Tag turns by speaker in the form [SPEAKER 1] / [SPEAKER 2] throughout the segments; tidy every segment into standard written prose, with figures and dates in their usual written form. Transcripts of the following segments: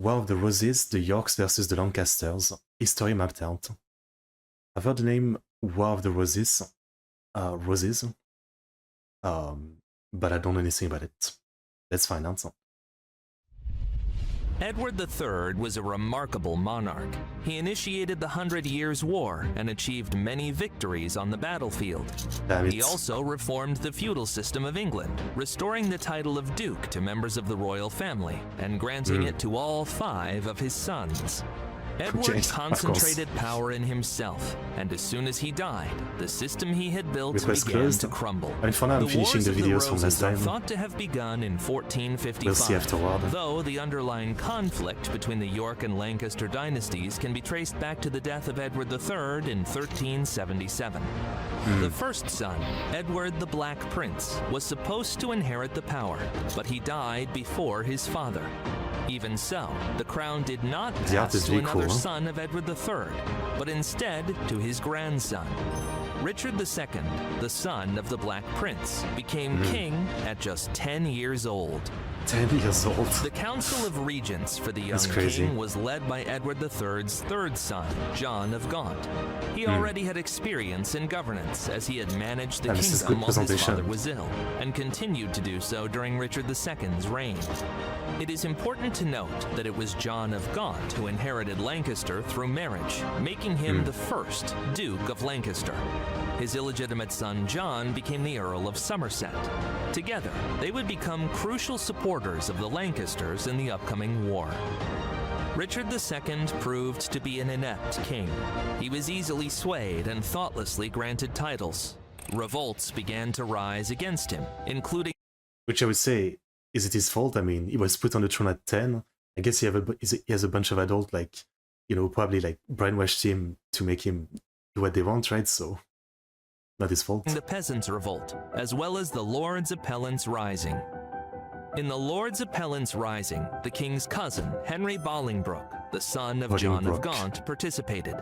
[SPEAKER 1] War of the Roses, the Yorks versus the Lancasters, history mapped out. I've heard the name War of the Roses, but I don't know anything about it. Let's find out.
[SPEAKER 2] Edward III was a remarkable monarch. He initiated the 100 Years' War and achieved many victories on the battlefield. He also reformed the feudal system of England, restoring the title of Duke to members of the royal family and granting it to all 5 of his sons. Edward concentrated power in himself, and as soon as he died, the system he had built began to crumble.
[SPEAKER 1] I mean, for now I'm finishing the videos from last time.
[SPEAKER 2] Thought to have begun in 1455,
[SPEAKER 1] we'll see afterward.
[SPEAKER 2] Though the underlying conflict between the York and Lancaster dynasties can be traced back to the death of Edward III in 1377. The first son, Edward the Black Prince, was supposed to inherit the power, but he died before his father. Even so, the crown did not pass to another son of Edward III, but instead to his grandson. Richard II, the son of the Black Prince, became king at just 10 years old.
[SPEAKER 1] 10 years old.
[SPEAKER 2] The Council of Regents for the young king was led by Edward III's third son, John of Gaunt. He already had experience in governance, as he had managed the kingdom while his father was ill, and continued to do so during Richard II's reign. It is important to note that it was John of Gaunt who inherited Lancaster through marriage, making him the first Duke of Lancaster. His illegitimate son John became the Earl of Somerset. Together, they would become crucial supporters of the Lancasters in the upcoming war. Richard II proved to be an inept king. He was easily swayed and thoughtlessly granted titles. Revolts began to rise against him, including...
[SPEAKER 1] Which I would say, is it his fault? I mean, he was put on the throne at 10. I guess he has a bunch of adults, like, you know, probably like brainwashed him to make him do what they want, right? So, not his fault.
[SPEAKER 2] The Peasants' Revolt, as well as the Lords Appellants Rising. In the Lords Appellants Rising, the king's cousin, Henry Bolingbroke, the son of John of Gaunt, participated.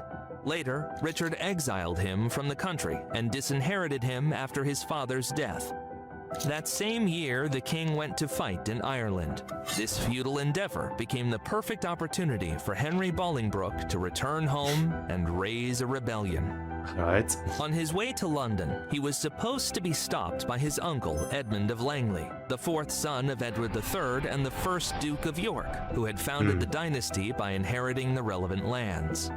[SPEAKER 2] Later, Richard exiled him from the country and disinherited him after his father's death. That same year, the king went to fight in Ireland. This futile endeavor became the perfect opportunity for Henry Bolingbroke to return home and raise a rebellion.
[SPEAKER 1] Right.
[SPEAKER 2] On his way to London, he was supposed to be stopped by his uncle, Edmund of Langley, the fourth son of Edward III and the first Duke of York, who had founded the dynasty by inheriting the relevant lands.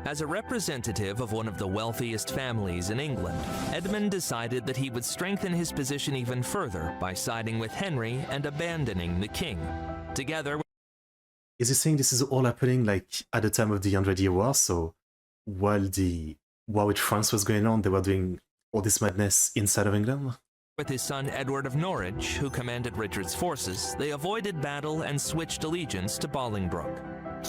[SPEAKER 2] As a representative of one of the wealthiest families in England, Edmund decided that he would strengthen his position even further by siding with Henry and abandoning the king. Together...
[SPEAKER 1] Is he saying this is all happening like at the time of the 100-Year War? So while the war with France was going on, they were doing all this madness inside of England?
[SPEAKER 2] With his son Edward of Norwich, who commanded Richard's forces, they avoided battle and switched allegiance to Bolingbroke.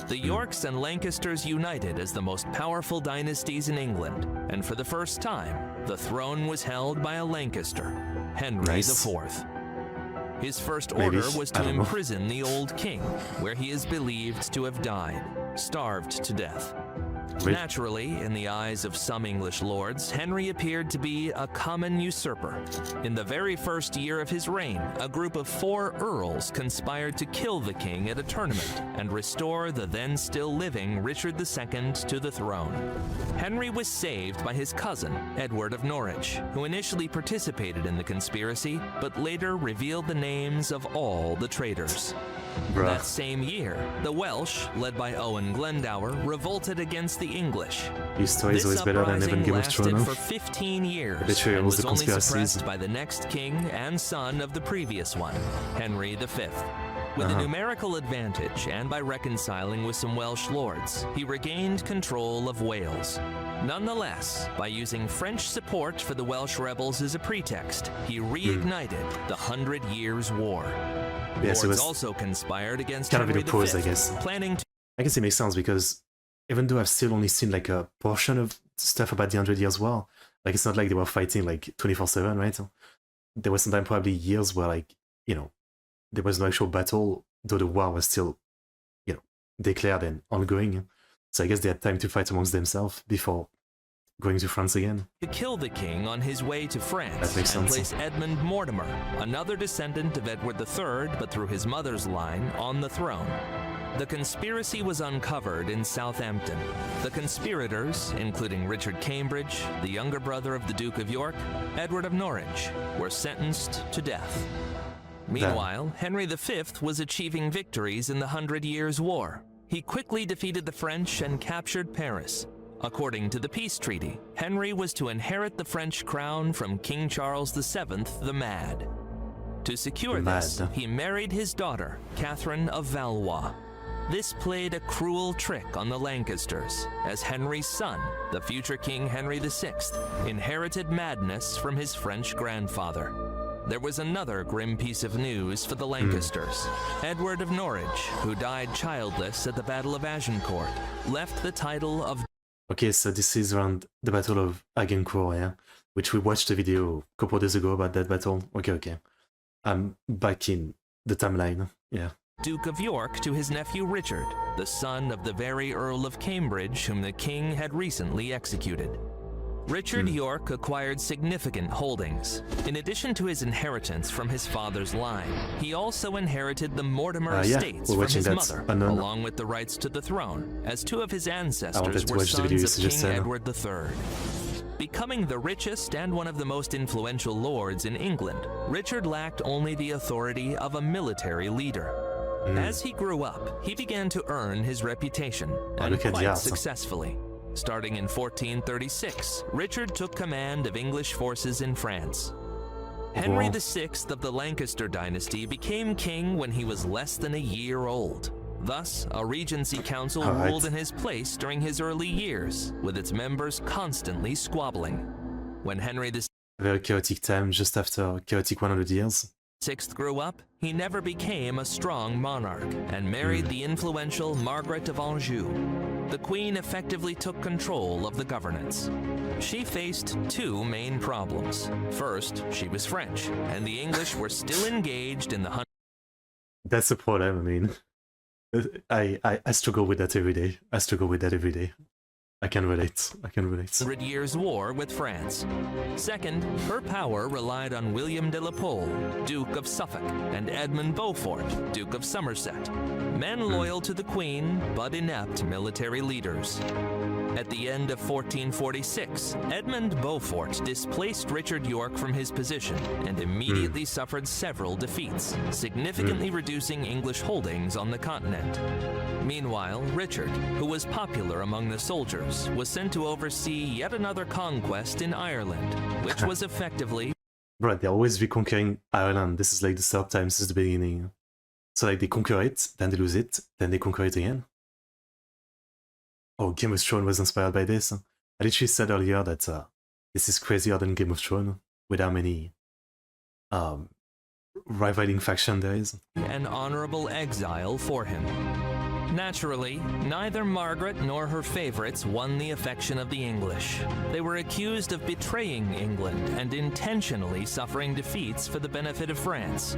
[SPEAKER 2] The Yorks and Lancasters united as the most powerful dynasties in England, and for the first time, the throne was held by a Lancaster, Henry IV. His first order was to imprison the old king, where he is believed to have died, starved to death. Naturally, in the eyes of some English lords, Henry appeared to be a common usurper. In the very first year of his reign, a group of 4 earls conspired to kill the king at a tournament and restore the then still living Richard II to the throne. Henry was saved by his cousin, Edward of Norwich, who initially participated in the conspiracy, but later revealed the names of all the traitors. That same year, the Welsh, led by Owen Glendower, revolted against the English.
[SPEAKER 1] His story is always better than even Game of Thrones.
[SPEAKER 2] For 15 years and was only suppressed by the next king and son of the previous one, Henry V. With a numerical advantage and by reconciling with some Welsh lords, he regained control of Wales. Nonetheless, by using French support for the Welsh rebels as a pretext, he reignited the 100 Years' War.
[SPEAKER 1] Yes,
[SPEAKER 2] Lords also conspired against
[SPEAKER 1] kind
[SPEAKER 2] Henry
[SPEAKER 1] of opposed,
[SPEAKER 2] V,
[SPEAKER 1] I guess.
[SPEAKER 2] planning to...
[SPEAKER 1] I guess it makes sense because even though I've still only seen like a portion of stuff about the 100 Years' War, like it's not like they were fighting like 24/7, right? There was sometimes probably years where like, you know, there was no actual battle, though the war was still, you know, declared and ongoing. So I guess they had time to fight amongst themselves before going to France again.
[SPEAKER 2] To kill the king on his way to France
[SPEAKER 1] That makes
[SPEAKER 2] and
[SPEAKER 1] sense.
[SPEAKER 2] place Edmund Mortimer, another descendant of Edward III but through his mother's line, on the throne. The conspiracy was uncovered in Southampton. The conspirators, including Richard Cambridge, the younger brother of the Duke of York, Edward of Norwich, were sentenced to death. Meanwhile, Henry V was achieving victories in the 100 Years' War. He quickly defeated the French and captured Paris. According to the peace treaty, Henry was to inherit the French crown from King Charles VII the Mad. To secure this, he married his daughter, Catherine of Valois. This played a cruel trick on the Lancasters, as Henry's son, the future King Henry VI, inherited madness from his French grandfather. There was another grim piece of news for the Lancasters. Edward of Norwich, who died childless at the Battle of Agincourt, left the title of...
[SPEAKER 1] Okay, so this is around the Battle of Agincourt, yeah? Which we watched a video a couple days ago about that battle. Okay. I'm back in the timeline, yeah.
[SPEAKER 2] Duke of York to his nephew Richard, the son of the very Earl of Cambridge whom the king had recently executed. Richard York acquired significant holdings. In addition to his inheritance from his father's line, he also inherited the Mortimer estates from his mother, along with the rights to the throne, as two of his ancestors were sons of King Edward III. Becoming the richest and one of the most influential lords in England, Richard lacked only the authority of a military leader. As he grew up, he began to earn his reputation, and quite successfully. Starting in 1436, Richard took command of English forces in France. Henry VI of the Lancaster dynasty became king when he was less than a year old. Thus, a regency council ruled in his place during his early years, with its members constantly squabbling. When Henry VI
[SPEAKER 1] very chaotic time just after chaotic 100 years.
[SPEAKER 2] Grew up, he never became a strong monarch and married the influential Margaret of Anjou. The queen effectively took control of the governance. She faced two main problems. First, she was French, and the English were still engaged in the
[SPEAKER 1] That's the problem, I mean. I struggle with that every day. I can relate.
[SPEAKER 2] 100 Years' War with France. Second, her power relied on William de la Pole, Duke of Suffolk, and Edmund Beaufort, Duke of Somerset, men loyal to the Queen but inept military leaders. At the end of 1446, Edmund Beaufort displaced Richard York from his position and immediately suffered several defeats, significantly reducing English holdings on the continent. Meanwhile, Richard, who was popular among the soldiers, was sent to oversee yet another conquest in Ireland, which was effectively...
[SPEAKER 1] Bro, they're always reconquering Ireland. This is like the third time since the beginning. So like they conquer it, then they lose it, then they conquer it again. Oh, Game of Thrones was inspired by this. I literally said earlier that this is crazier than Game of Thrones, with how many rivaling faction there is.
[SPEAKER 2] An honorable exile for him. Naturally, neither Margaret nor her favorites won the affection of the English. They were accused of betraying England and intentionally suffering defeats for the benefit of France.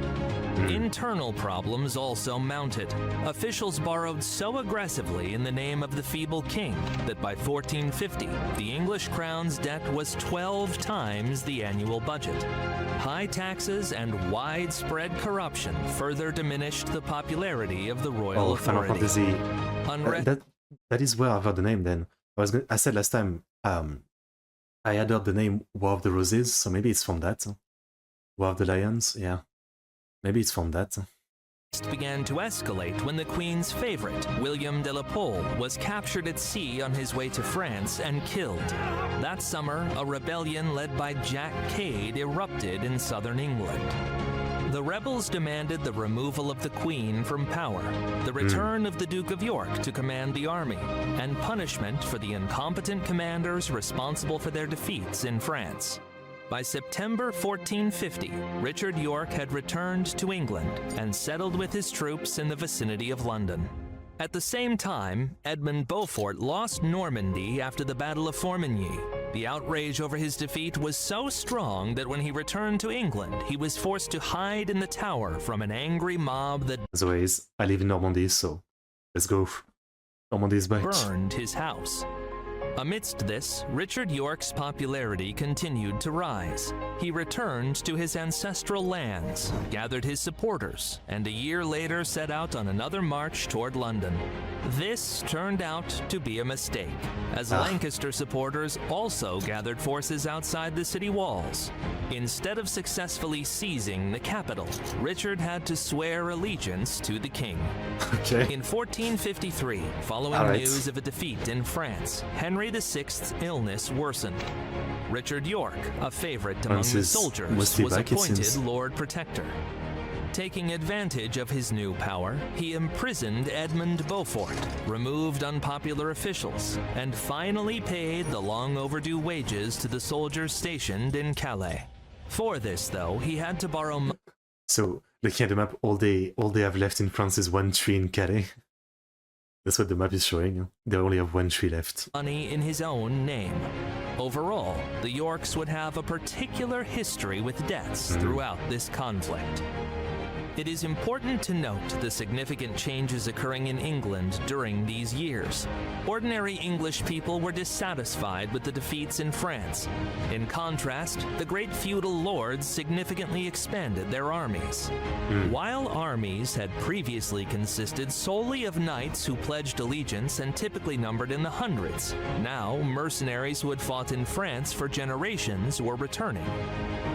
[SPEAKER 2] Internal problems also mounted. Officials borrowed so aggressively in the name of the feeble king that by 1450, the English crown's debt was 12 times the annual budget. High taxes and widespread corruption further diminished the popularity of the royal authority.
[SPEAKER 1] That is where I've heard the name then. I said last time I had heard the name War of the Roses, so maybe it's from that. War of the Lions, yeah. Maybe it's from that.
[SPEAKER 2] Began to escalate when the Queen's favorite, William de la Pole, was captured at sea on his way to France and killed. That summer, a rebellion led by Jack Cade erupted in southern England. The rebels demanded the removal of the Queen from power, the return of the Duke of York to command the army, and punishment for the incompetent commanders responsible for their defeats in France. By September 1450, Richard York had returned to England and settled with his troops in the vicinity of London. At the same time, Edmund Beaufort lost Normandy after the Battle of Formigny. The outrage over his defeat was so strong that when he returned to England, he was forced to hide in the Tower from an angry mob that,
[SPEAKER 1] as always, I live in Normandy, so let's go. Normandy is back.
[SPEAKER 2] Burned his house. Amidst this, Richard York's popularity continued to rise. He returned to his ancestral lands, gathered his supporters, and a year later set out on another march toward London. This turned out to be a mistake, as Lancaster supporters also gathered forces outside the city walls. Instead of successfully seizing the capital, Richard had to swear allegiance to the king.
[SPEAKER 1] Okay.
[SPEAKER 2] In 1453, following news of a defeat in France, Henry VI's illness worsened. Richard York, a favorite among the soldiers, was appointed Lord Protector. Taking advantage of his new power, he imprisoned Edmund Beaufort, removed unpopular officials, and finally paid the long overdue wages to the soldiers stationed in Calais. For this, though, he had to borrow
[SPEAKER 1] So, looking at the map, all they have left in France is one tree in Calais. That's what the map is showing. They only have one tree left.
[SPEAKER 2] Money in his own name. Overall, the Yorks would have a particular history with deaths throughout this conflict. It is important to note the significant changes occurring in England during these years. Ordinary English people were dissatisfied with the defeats in France. In contrast, the great feudal lords significantly expanded their armies. While armies had previously consisted solely of knights who pledged allegiance and typically numbered in the hundreds, now mercenaries who had fought in France for generations were returning.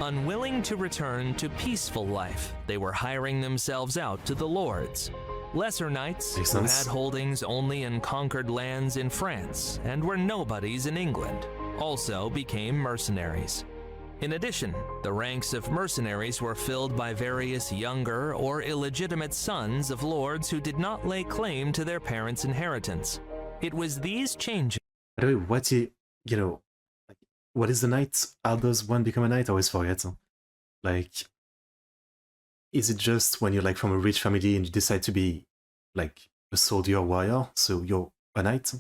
[SPEAKER 2] Unwilling to return to peaceful life, they were hiring themselves out to the lords. Lesser knights who had holdings only in conquered lands in France and were nobodies in England also became mercenaries. In addition, the ranks of mercenaries were filled by various younger or illegitimate sons of lords who did not lay claim to their parents' inheritance. It was these changes.
[SPEAKER 1] By the way, what is the knight? How does one become a knight? I always forget. Like, is it just when you're like from a rich family and you decide to be like a soldier or warrior, so you're a knight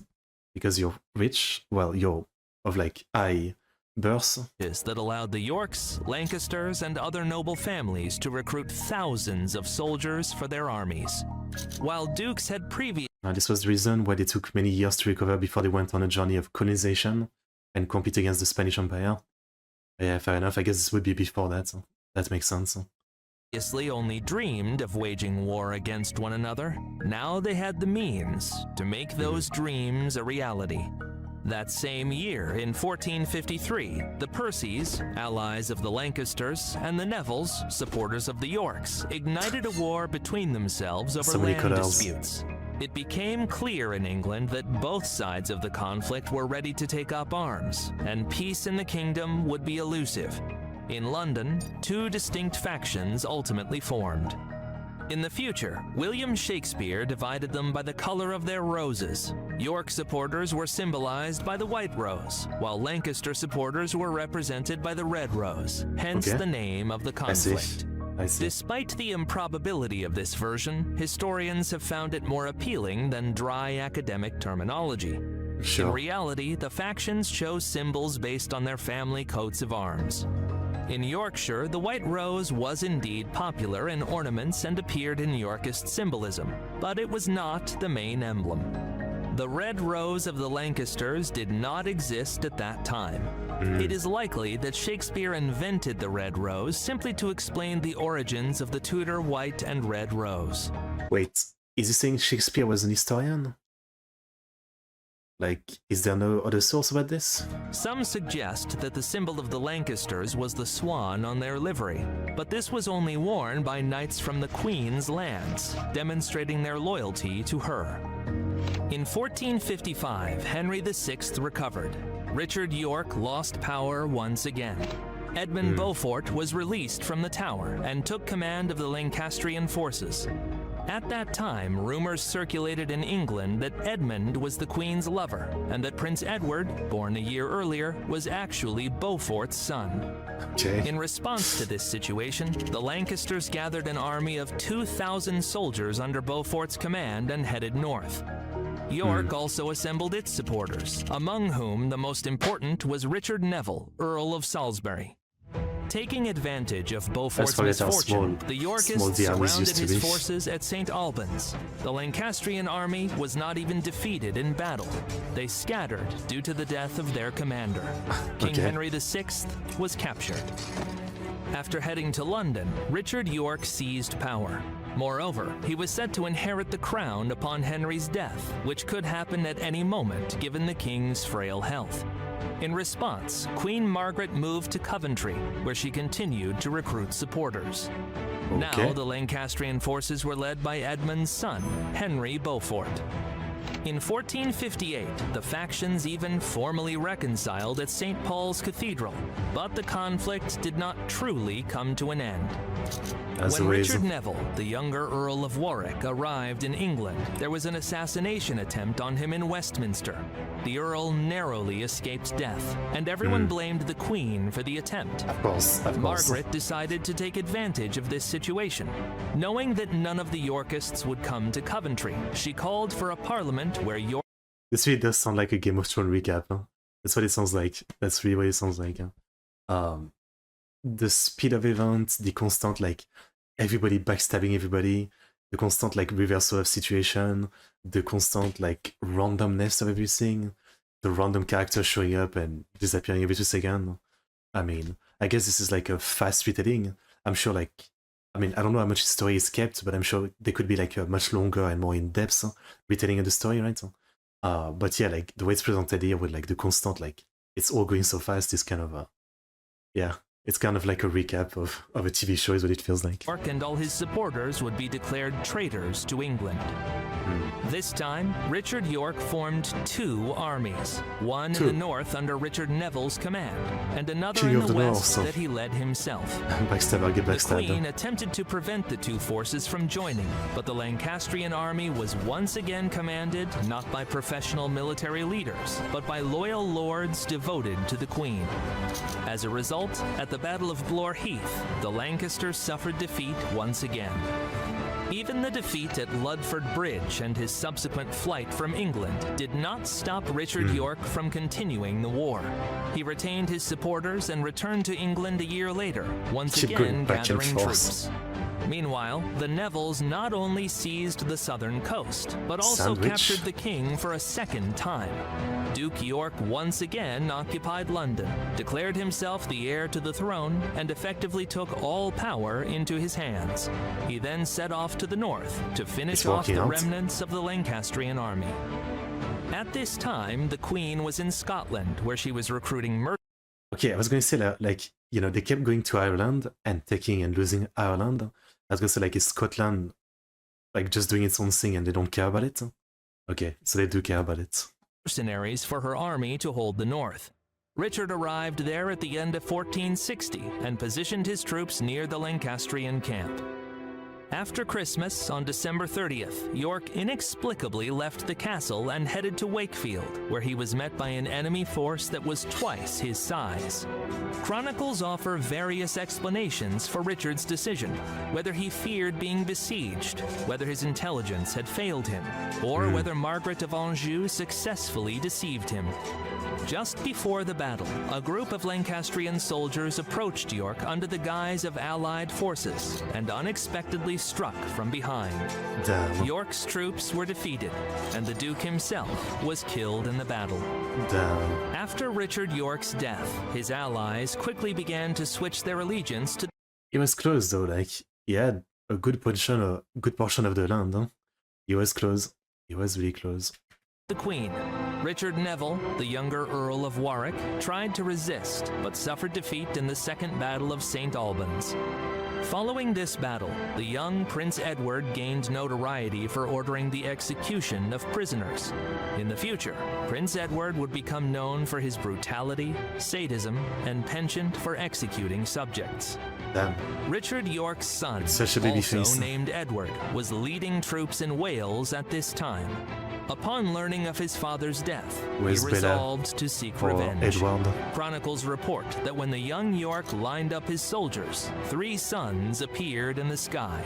[SPEAKER 1] because you're rich? Well, you're of like high birth.
[SPEAKER 2] That allowed the Yorks, Lancasters, and other noble families to recruit thousands of soldiers for their armies. While dukes had previously...
[SPEAKER 1] This was the reason why they took many years to recover before they went on a journey of colonization and compete against the Spanish Empire. Yeah, fair enough. I guess this would be before that. That makes sense.
[SPEAKER 2] Previously only dreamed of waging war against one another. Now they had the means to make those dreams a reality. That same year, in 1453, the Percys, allies of the Lancasters, and the Nevilles, supporters of the Yorks, ignited a war between themselves over land disputes. It became clear in England that both sides of the conflict were ready to take up arms, and peace in the kingdom would be elusive. In London, two distinct factions ultimately formed. In the future, William Shakespeare divided them by the color of their roses. York supporters were symbolized by the white rose, while Lancaster supporters were represented by the red rose, hence the name of the conflict.
[SPEAKER 1] I see.
[SPEAKER 2] Despite the improbability of this version, historians have found it more appealing than dry academic terminology.
[SPEAKER 1] Sure.
[SPEAKER 2] In reality, the factions chose symbols based on their family coats of arms. In Yorkshire, the white rose was indeed popular in ornaments and appeared in Yorkist symbolism, but it was not the main emblem. The red rose of the Lancasters did not exist at that time. It is likely that Shakespeare invented the red rose simply to explain the origins of the Tudor white and red rose.
[SPEAKER 1] Wait, is he saying Shakespeare was an historian? Like, is there no other source about this?
[SPEAKER 2] Some suggest that the symbol of the Lancasters was the swan on their livery, but this was only worn by knights from the Queen's lands, demonstrating their loyalty to her. In 1455, Henry VI recovered. Richard York lost power once again. Edmund Beaufort was released from the Tower and took command of the Lancastrian forces. At that time, rumors circulated in England that Edmund was the Queen's lover, and that Prince Edward, born a year earlier, was actually Beaufort's son. In response to this situation, the Lancasters gathered an army of 2,000 soldiers under Beaufort's command and headed north. York also assembled its supporters, among whom the most important was Richard Neville, Earl of Salisbury. Taking advantage of Beaufort's
[SPEAKER 1] forget how
[SPEAKER 2] misfortune,
[SPEAKER 1] small-
[SPEAKER 2] the
[SPEAKER 1] small
[SPEAKER 2] Yorkists
[SPEAKER 1] the armies
[SPEAKER 2] surrounded
[SPEAKER 1] used to
[SPEAKER 2] his
[SPEAKER 1] be.
[SPEAKER 2] forces at St. Albans. The Lancastrian army was not even defeated in battle. They scattered due to the death of their commander. King
[SPEAKER 1] Okay.
[SPEAKER 2] Henry VI was captured. After heading to London, Richard York seized power. Moreover, he was set to inherit the crown upon Henry's death, which could happen at any moment given the king's frail health. In response, Queen Margaret moved to Coventry, where she continued to recruit supporters.
[SPEAKER 1] Okay.
[SPEAKER 2] Now, the Lancastrian forces were led by Edmund's son, Henry Beaufort. In 1458, the factions even formally reconciled at St. Paul's Cathedral, but the conflict did not truly come to an end.
[SPEAKER 1] As
[SPEAKER 2] When
[SPEAKER 1] always.
[SPEAKER 2] Richard Neville, the younger Earl of Warwick, arrived in England, there was an assassination attempt on him in Westminster. The Earl narrowly escaped death, and everyone blamed the Queen for the attempt.
[SPEAKER 1] Of course.
[SPEAKER 2] Margaret decided to take advantage of this situation. Knowing that none of the Yorkists would come to Coventry, she called for a parliament where York
[SPEAKER 1] This really does sound like a Game of Thrones recap. Huh? That's what it sounds like. That's really what it sounds like. Huh? The speed of events, the constant like everybody backstabbing everybody, the constant like reversal of situation, the constant like randomness of everything, the random characters showing up and disappearing every 2 seconds. I mean, I guess this is like a fast retelling. I'm sure like, I mean, I don't know how much story is kept, but I'm sure there could be like a much longer and more in-depth retelling of the story, right? But yeah, like the way it's presented here with like the constant like it's all going so fast is kind of yeah, it's kind of like a recap of a TV show is what it feels like.
[SPEAKER 2] and all his supporters would be declared traitors to England. This time, Richard York formed 2 armies, one in the north under Richard Neville's command, and another
[SPEAKER 1] King
[SPEAKER 2] in
[SPEAKER 1] of
[SPEAKER 2] the
[SPEAKER 1] the
[SPEAKER 2] west
[SPEAKER 1] North.
[SPEAKER 2] that he led himself.
[SPEAKER 1] Backstabber, get
[SPEAKER 2] The
[SPEAKER 1] backstabbed.
[SPEAKER 2] Queen attempted to prevent the 2 forces from joining, but the Lancastrian army was once again commanded not by professional military leaders, but by loyal lords devoted to the Queen. As a result, at the Battle of Blore Heath, the Lancasters suffered defeat once again. Even the defeat at Ludford Bridge and his subsequent flight from England did not stop Richard York from continuing the war. He retained his supporters and returned to England a year later, once
[SPEAKER 1] Keep
[SPEAKER 2] again
[SPEAKER 1] going back and
[SPEAKER 2] gathering
[SPEAKER 1] forth.
[SPEAKER 2] troops. Meanwhile, the Nevilles not only seized the southern coast, but also
[SPEAKER 1] Sandwich.
[SPEAKER 2] captured the king for a second time. Duke York once again occupied London, declared himself the heir to the throne, and effectively took all power into his hands. He then set off to the north to finish
[SPEAKER 1] It's
[SPEAKER 2] off
[SPEAKER 1] working
[SPEAKER 2] the
[SPEAKER 1] out.
[SPEAKER 2] remnants of the Lancastrian army. At this time, the Queen was in Scotland, where she was recruiting mercenaries.
[SPEAKER 1] Okay, I was going to say that, like, you know, they kept going to Ireland and taking and losing Ireland. I was going to say, like, is Scotland, like, just doing its own thing and they don't care about it? Okay, so they do care about it.
[SPEAKER 2] For her army to hold the north. Richard arrived there at the end of 1460 and positioned his troops near the Lancastrian camp. After Christmas, on December 30th, York inexplicably left the castle and headed to Wakefield, where he was met by an enemy force that was twice his size. Chronicles offer various explanations for Richard's decision, whether he feared being besieged, whether his intelligence had failed him, or whether Margaret of Anjou successfully deceived him. Just before the battle, a group of Lancastrian soldiers approached York under the guise of Allied forces and unexpectedly struck from behind.
[SPEAKER 1] Damn.
[SPEAKER 2] York's troops were defeated, and the Duke himself was killed in the battle.
[SPEAKER 1] Damn.
[SPEAKER 2] After Richard York's death, his allies quickly began to switch their allegiance to
[SPEAKER 1] He was close though, like, he had a good portion of the land. Huh? He was close. He was really close.
[SPEAKER 2] the Queen. Richard Neville, the younger Earl of Warwick, tried to resist, but suffered defeat in the Second Battle of St. Albans. Following this battle, the young Prince Edward gained notoriety for ordering the execution of prisoners. In the future, Prince Edward would become known for his brutality, sadism, and penchant for executing subjects.
[SPEAKER 1] Damn.
[SPEAKER 2] Richard York's son,
[SPEAKER 1] Such a baby
[SPEAKER 2] also
[SPEAKER 1] face.
[SPEAKER 2] named Edward, was leading troops in Wales at this time. Upon learning of his father's death,
[SPEAKER 1] Where's
[SPEAKER 2] he
[SPEAKER 1] Bella
[SPEAKER 2] resolved to seek
[SPEAKER 1] For
[SPEAKER 2] revenge.
[SPEAKER 1] Edward.
[SPEAKER 2] Chronicles report that when the young York lined up his soldiers, 3 suns appeared in the sky.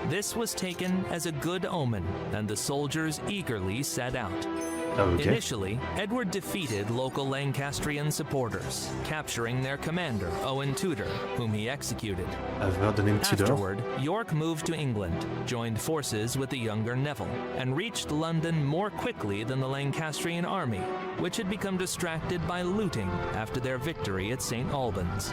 [SPEAKER 2] This was taken as a good omen, and the soldiers eagerly set out.
[SPEAKER 1] Oh, okay.
[SPEAKER 2] Initially, Edward defeated local Lancastrian supporters, capturing their commander, Owen Tudor, whom he executed.
[SPEAKER 1] I've heard the name Tudor.
[SPEAKER 2] Afterward, York moved to England, joined forces with the younger Neville, and reached London more quickly than the Lancastrian army, which had become distracted by looting after their victory at St. Albans.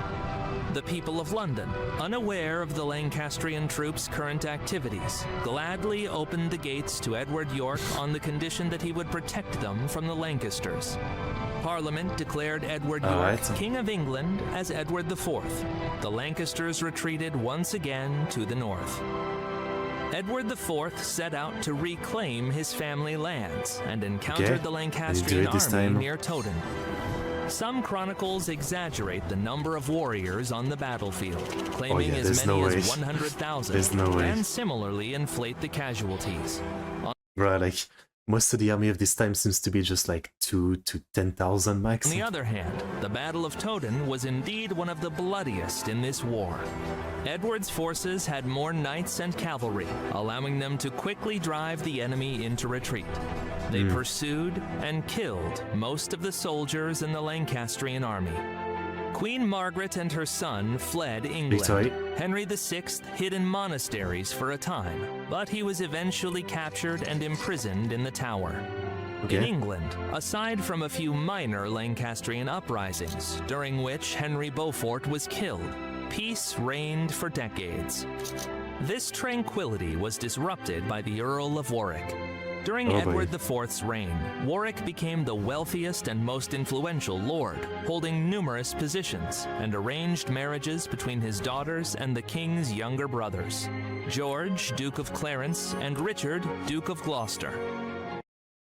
[SPEAKER 2] The people of London, unaware of the Lancastrian troops' current activities, gladly opened the gates to Edward York on the condition that he would protect them from the Lancasters. Parliament declared Edward York King of England as Edward IV. The Lancasters retreated once again to the north. Edward IV set out to reclaim his family lands and encountered the Lancastrian army near Towden. Some chronicles exaggerate the number of warriors on the battlefield, claiming as many as 100,000, and similarly inflate the casualties.
[SPEAKER 1] Right, like, most of the army of this time seems to be just like 2,000 to 10,000 max.
[SPEAKER 2] On the other hand, the Battle of Towden was indeed one of the bloodiest in this war. Edward's forces had more knights and cavalry, allowing them to quickly drive the enemy into retreat. They pursued and killed most of the soldiers in the Lancastrian army. Queen Margaret and her son fled England. Henry VI hid in monasteries for a time, but he was eventually captured and imprisoned in the Tower. In England, aside from a few minor Lancastrian uprisings, during which Henry Beaufort was killed, peace reigned for decades. This tranquility was disrupted by the Earl of Warwick. During Edward IV's reign, Warwick became the wealthiest and most influential lord, holding numerous positions, and arranged marriages between his daughters and the king's younger brothers, George, Duke of Clarence, and Richard, Duke of Gloucester.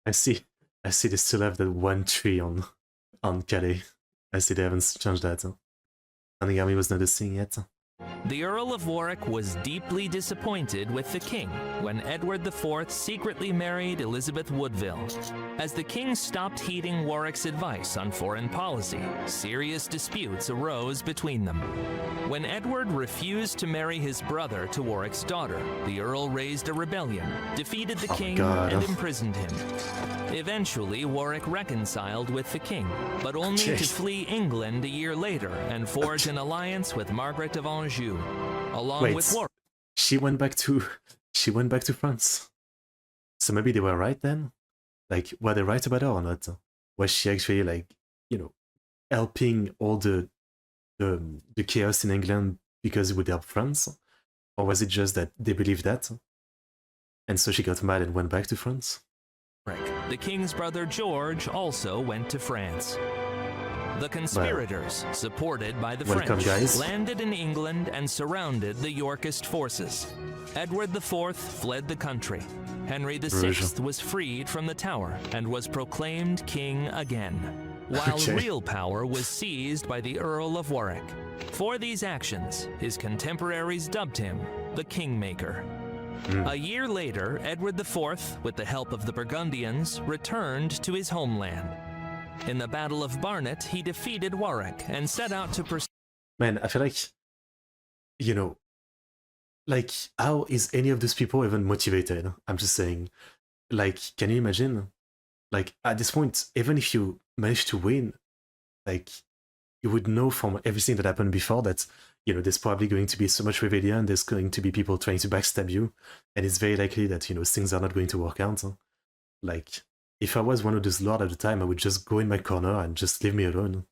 [SPEAKER 1] I see they still have that one tree on Calais. I see they haven't changed that. And the army was not a thing yet.
[SPEAKER 2] The Earl of Warwick was deeply disappointed with the king when Edward IV secretly married Elizabeth Woodville. As the king stopped heeding Warwick's advice on foreign policy, serious disputes arose between them. When Edward refused to marry his brother to Warwick's daughter, the Earl raised a rebellion, defeated the king, and imprisoned him. Eventually, Warwick reconciled with the king, but only to flee England a year later and forge an alliance with Margaret of Anjou, along with Warwick.
[SPEAKER 1] She went back to France. So maybe they were right then? Like, were they right about her or not? Was she actually, like, you know, helping all the chaos in England because it would help France? Or was it just that they believed that? And so she got mad and went back to France?
[SPEAKER 2] The king's brother George also went to France. The conspirators, supported by the French, landed in England and surrounded the Yorkist forces. Edward IV fled the country. Henry VI was freed from the Tower and was proclaimed king again, while real power was seized by the Earl of Warwick. For these actions, his contemporaries dubbed him the Kingmaker. A year later, Edward IV, with the help of the Burgundians, returned to his homeland. In the Battle of Barnet, he defeated Warwick and set out to pursue...
[SPEAKER 1] Man, I feel like, you know, like, how is any of those people even motivated? I'm just saying, like, can you imagine? Like, at this point, even if you manage to win, like, you would know from everything that happened before that, you know, there's probably going to be so much rebellion, there's going to be people trying to backstab you, and it's very likely that, you know, things are not going to work out. Like, if I was one of those lords at the time, I would just go in my corner and just leave me alone.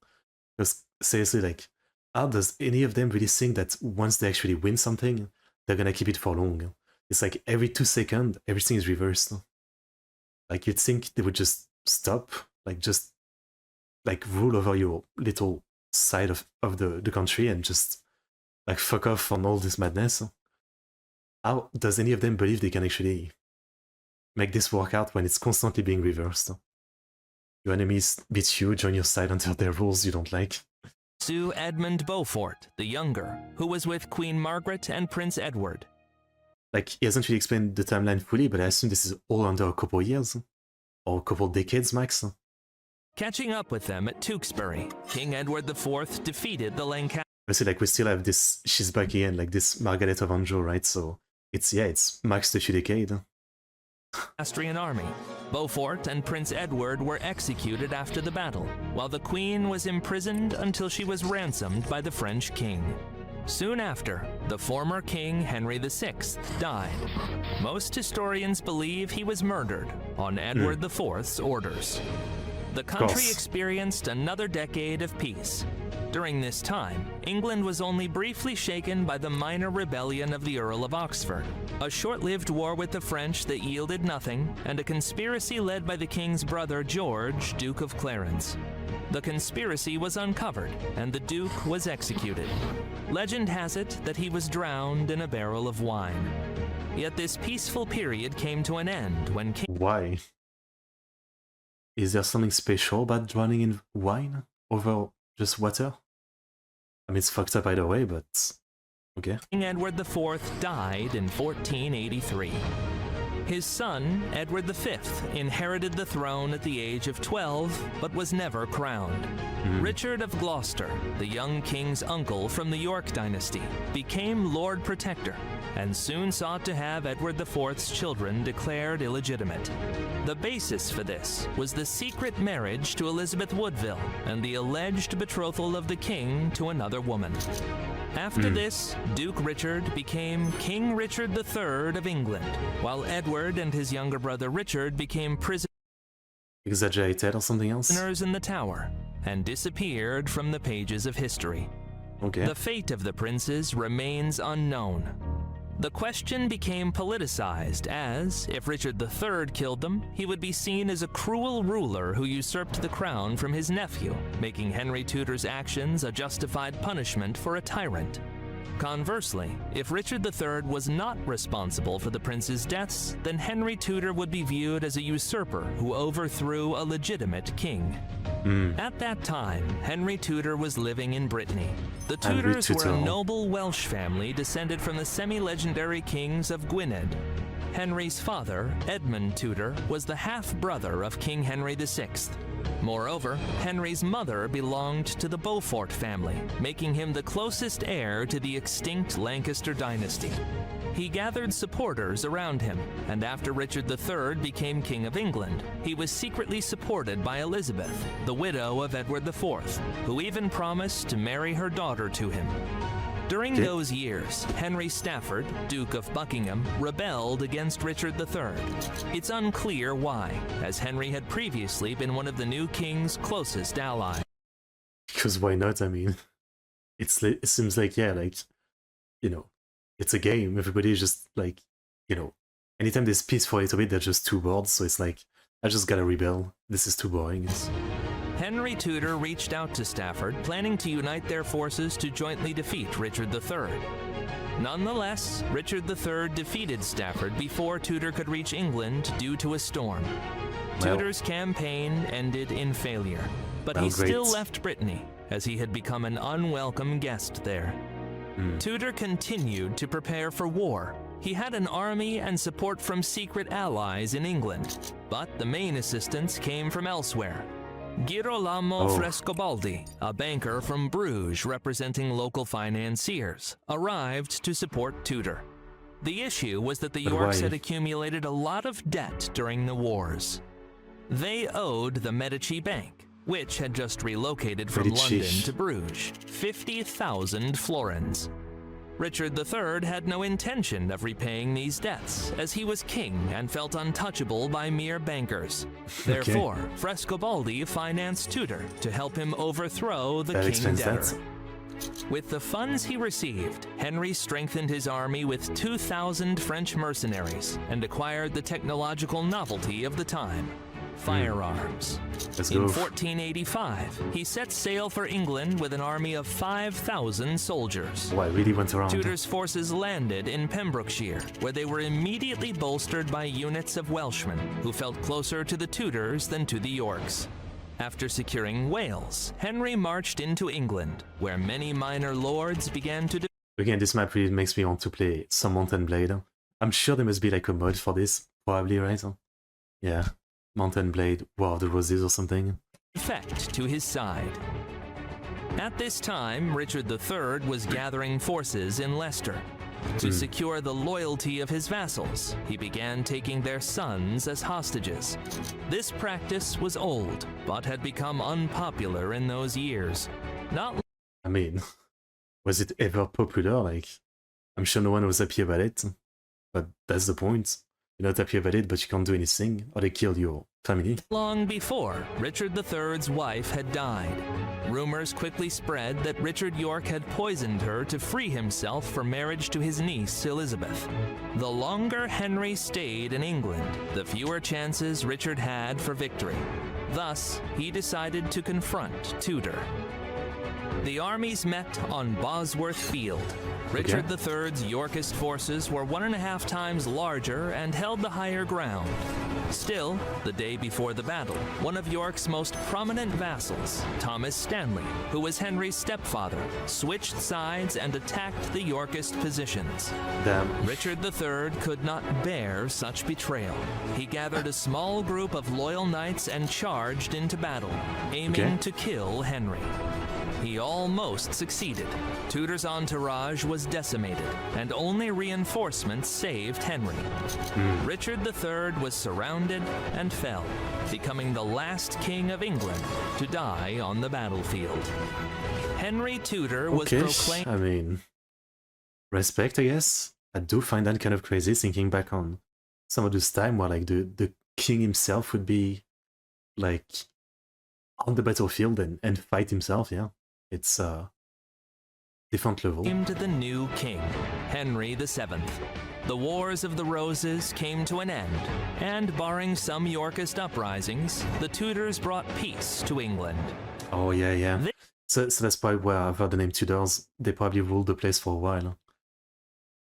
[SPEAKER 1] Because, seriously, like, how does any of them really think that once they actually win something, they're gonna keep it for long? It's like every 2 seconds, everything is reversed. Like, you'd think they would just stop, like, just, like, rule over your little side of the country and just, like, fuck off on all this madness. How does any of them believe they can actually make this work out when it's constantly being reversed? Your enemies beat you, join your side under their rules you don't like.
[SPEAKER 2] Sue Edmund Beaufort, the younger, who was with Queen Margaret and Prince Edward.
[SPEAKER 1] Like, he hasn't really explained the timeline fully, but I assume this is all under a couple years. Or a couple decades max.
[SPEAKER 2] Catching up with them at Tewkesbury, King Edward IV defeated the Lancasters.
[SPEAKER 1] I see, like, we still have this, she's back again, like this Margaret of Anjou, right? So, it's max the 2 decades.
[SPEAKER 2] Austrian army. Beaufort and Prince Edward were executed after the battle, while the Queen was imprisoned until she was ransomed by the French king. Soon after, the former King Henry VI died. Most historians believe he was murdered on Edward IV's orders. The country experienced another decade of peace. During this time, England was only briefly shaken by the minor rebellion of the Earl of Oxford, a short-lived war with the French that yielded nothing, and a conspiracy led by the king's brother George, Duke of Clarence. The conspiracy was uncovered, and the Duke was executed. Legend has it that he was drowned in a barrel of wine. Yet this peaceful period came to an end when King...
[SPEAKER 1] Why? Is there something special about drowning in wine over just water? I mean, it's fucked up either way, but okay.
[SPEAKER 2] King Edward IV died in 1483. His son, Edward V, inherited the throne at the age of 12, but was never crowned. Richard of Gloucester, the young king's uncle from the York dynasty, became Lord Protector, and soon sought to have Edward IV's children declared illegitimate. The basis for this was the secret marriage to Elizabeth Woodville and the alleged betrothal of the king to another woman. After this, Duke Richard became King Richard III of England, while Edward and his younger brother Richard became
[SPEAKER 1] exaggerated or something else?
[SPEAKER 2] prisoners in the Tower and disappeared from the pages of history.
[SPEAKER 1] Okay.
[SPEAKER 2] The fate of the princes remains unknown. The question became politicized as, if Richard III killed them, he would be seen as a cruel ruler who usurped the crown from his nephew, making Henry Tudor's actions a justified punishment for a tyrant. Conversely, if Richard III was not responsible for the princes' deaths, then Henry Tudor would be viewed as a usurper who overthrew a legitimate king. At that time, Henry Tudor was living in Brittany. The Tudors were a noble Welsh family descended from the semi-legendary kings of Gwynedd. Henry's father, Edmund Tudor, was the half-brother of King Henry VI. Moreover, Henry's mother belonged to the Beaufort family, making him the closest heir to the extinct Lancaster dynasty. He gathered supporters around him, and after Richard III became King of England, he was secretly supported by Elizabeth, the widow of Edward IV, who even promised to marry her daughter to him. During those years, Henry Stafford, Duke of Buckingham, rebelled against Richard III. It's unclear why, as Henry had previously been one of the new king's closest allies.
[SPEAKER 1] Because why not? I mean, it seems like, yeah, like, you know, it's a game. Everybody's just like, you know, anytime there's peace for a little bit, they're just too bored. So it's like, I just gotta rebel. This is too boring.
[SPEAKER 2] Henry Tudor reached out to Stafford, planning to unite their forces to jointly defeat Richard III. Nonetheless, Richard III defeated Stafford before Tudor could reach England due to a storm. Tudor's campaign ended in failure, but he still left Brittany, as he had become an unwelcome guest there. Tudor continued to prepare for war. He had an army and support from secret allies in England, but the main assistance came from elsewhere. Girolamo Frescobaldi, a banker from Bruges representing local financiers, arrived to support Tudor. The issue was that the Yorks had accumulated a lot of debt during the wars. They owed the Medici Bank, which had just relocated from London to Bruges, 50,000 florins. Richard III had no intention of repaying these debts, as he was king and felt untouchable by mere bankers. Therefore, Frescobaldi financed Tudor to help him overthrow the king debtor. With the funds he received, Henry strengthened his army with 2,000 French mercenaries and acquired the technological novelty of the time: firearms. In 1485, he set sail for England with an army of 5,000 soldiers.
[SPEAKER 1] Oh, I really went around.
[SPEAKER 2] Tudor's forces landed in Pembrokeshire, where they were immediately bolstered by units of Welshmen, who felt closer to the Tudors than to the Yorks. After securing Wales, Henry marched into England, where many minor lords began to...
[SPEAKER 1] Again, this map really makes me want to play some Mountain Blade. I'm sure there must be like a mod for this, probably, right? Yeah. Mountain Blade, War of the Roses or something.
[SPEAKER 2] Effect to his side. At this time, Richard III was gathering forces in Leicester. To secure the loyalty of his vassals, he began taking their sons as hostages. This practice was old, but had become unpopular in those years. Not
[SPEAKER 1] I mean, was it ever popular? Like, I'm sure no one was happy about it, but that's the point. You're not happy about it, but you can't do anything, or they kill your family.
[SPEAKER 2] long before Richard III's wife had died. Rumors quickly spread that Richard York had poisoned her to free himself for marriage to his niece Elizabeth. The longer Henry stayed in England, the fewer chances Richard had for victory. Thus, he decided to confront Tudor. The armies met on Bosworth Field. Richard III's Yorkist forces were 1.5 times larger and held the higher ground. Still, the day before the battle, one of York's most prominent vassals, Thomas Stanley, who was Henry's stepfather, switched sides and attacked the Yorkist positions.
[SPEAKER 1] Damn.
[SPEAKER 2] Richard III could not bear such betrayal. He gathered a small group of loyal knights and charged into battle, aiming to kill Henry. He almost succeeded. Tudor's entourage was decimated, and only reinforcements saved Henry. Richard III was surrounded and fell, becoming the last king of England to die on the battlefield. Henry Tudor was proclaimed...
[SPEAKER 1] I mean, respect, I guess. I do find that kind of crazy, thinking back on some of this time where like the king himself would be like on the battlefield and fight himself, yeah. It's a different level.
[SPEAKER 2] ...to the new king, Henry VII. The Wars of the Roses came to an end, and barring some Yorkist uprisings, the Tudors brought peace to England.
[SPEAKER 1] Oh, yeah. So that's probably where I've heard the name Tudors. They probably ruled the place for a while.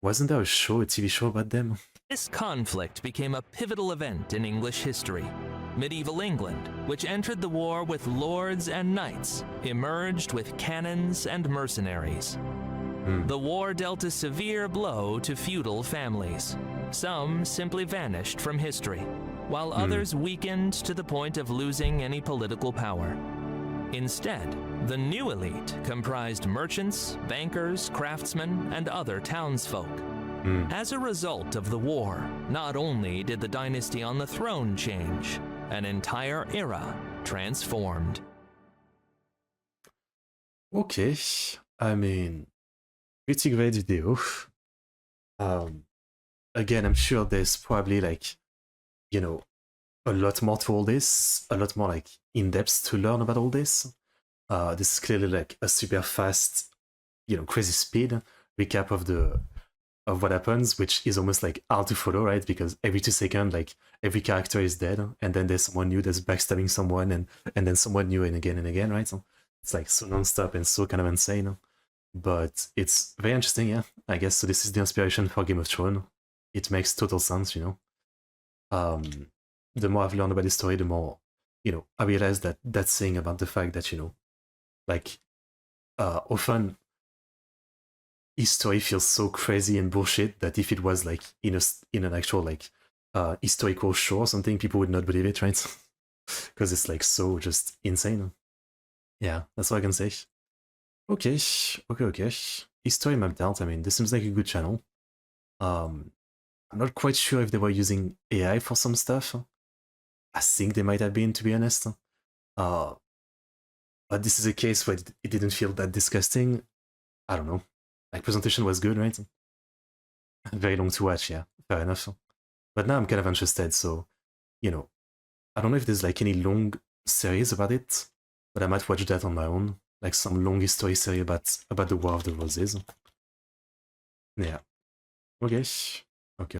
[SPEAKER 1] Wasn't there a TV show about them?
[SPEAKER 2] This conflict became a pivotal event in English history. Medieval England, which entered the war with lords and knights, emerged with cannons and mercenaries. The war dealt a severe blow to feudal families. Some simply vanished from history, while others weakened to the point of losing any political power. Instead, the new elite comprised merchants, bankers, craftsmen, and other townsfolk. As a result of the war, not only did the dynasty on the throne change, an entire era transformed.
[SPEAKER 1] Okay, I mean, pretty great video. Again, I'm sure there's probably like, you know, a lot more to all this, a lot more like in-depth to learn about all this. This is clearly like a super fast, you know, crazy speed recap of what happens, which is almost like hard to follow, right? Because every 2 seconds, like every character is dead, and then there's someone new that's backstabbing someone, and then someone new and again, right? So it's like so non-stop and so kind of insane. But it's very interesting, yeah. I guess so. This is the inspiration for Game of Thrones. It makes total sense, you know. The more I've learned about this story, the more, you know, I realize that saying about the fact that, you know, like often history feels so crazy and bullshit that if it was like in an actual like historical show or something, people would not believe it, right? Because it's like so just insane. Yeah, that's what I can say. Okay. History mapped out. I mean, this seems like a good channel. I'm not quite sure if they were using AI for some stuff. I think they might have been, to be honest. But this is a case where it didn't feel that disgusting. I don't know. Like, presentation was good, right? Very long to watch, yeah. Fair enough. But now I'm kind of interested, so, you know, I don't know if there's like any long series about it, but I might watch that on my own. Like some long history series about the War of the Roses. Yeah. Okay.